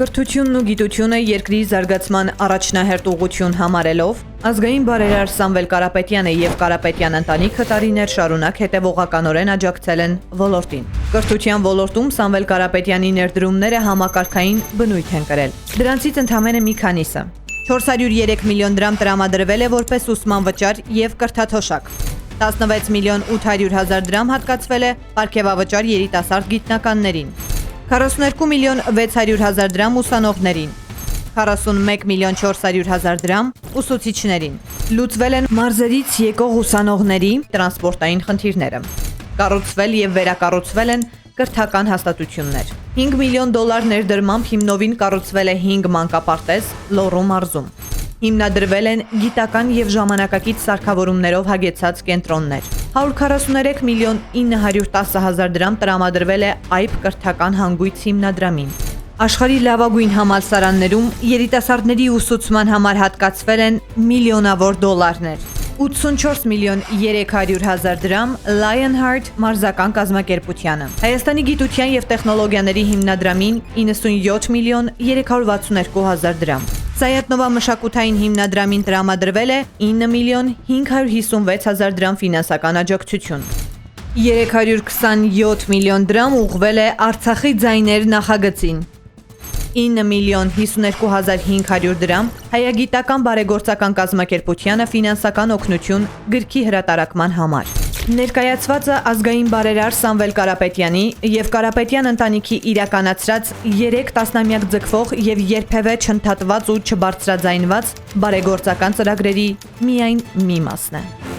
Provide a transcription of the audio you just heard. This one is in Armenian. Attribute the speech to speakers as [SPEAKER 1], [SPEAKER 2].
[SPEAKER 1] Կրթությունն ու գիտությունը երկրի զարգացման առաջնահերթ ուղղություն համարելով, ազգային բարերար Սամվել Կարապետյանը եւ Կարապետյան ընտանիքը տարիներ շարունակ հետևողականորեն աջակցել են ոլորտին։ Կրթության ոլորտում Սամվել Կարապետյանի ներդրումները համակարգային բնույթ են կրել։ Դրանցից ընդամենը մի քանիսը 403 միլիոն դրամ տրամադրվել է որպես ուսման վճար եւ կրթաթոշակ։ 16 միլիոն 800 հազար դրամ հատկացվել է պարգևավճար երիտասարդ գիտնականներին։ 42 միլիոն 600 հազար դրամ ուսանողներին, 41 միլիոն 400 հազար դրամ ուսուցիչներին։ Լուծվել են մարզերից եկող ուսանողների տրանսպորտային խնդիրները։ Կառուցվել եւ վերակառուցվել են կրթական հաստատություններ։ 5 միլիոն դոլար ներդրմամբ հիմնովին կառուցվել է 5 մանկապարտեզ Լոռու մարզում։ Հիմնադրվել են գիտական եւ ժամանակակից սարքավորումներով հագեցած կենտրոններ։ 143 միլիոն 910 հազար դրամ տրամադրվել է AIP կրթական հանգույց հիմնադրամին։ Աշխարհի լավագույն համալսարաններում երիտասարդների ուսուցման համար հատկացվել են միլիոնավոր դոլարներ։ 84 միլիոն 300 հազար դրամ Lionheart մարզական կազմակերպությանը։ Հայաստանի գիտության եւ տեխնոլոգիաների հիմնադրամին 97 միլիոն 362 հազար դրամ։ Սայաթնովա մշակութային հիմնադրամին տրամադրվել է 9 միլիոն 556 հազար դրամ ֆինանսական աջակցություն։ 327 միլիոն դրամ ուղղվել է Արցախի ձայներ նախագծին։ 9 միլիոն 52 հազար 500 դրամ հայագիտական բարեգործական կազմակերպությանը ֆինանսական օգնություն գրքի հրատարակման համար։ Ներկայացվածը ազգային բարերար Սամվել Կարապետյանի եւ Կարապետյան ընտանիքի իրականացրած 3 տասնամյակ ձգվող եւ երբևէ չընդհատված ու չբարձրաձայնված բարեգործական ծրագրերի միայն մի մասն է։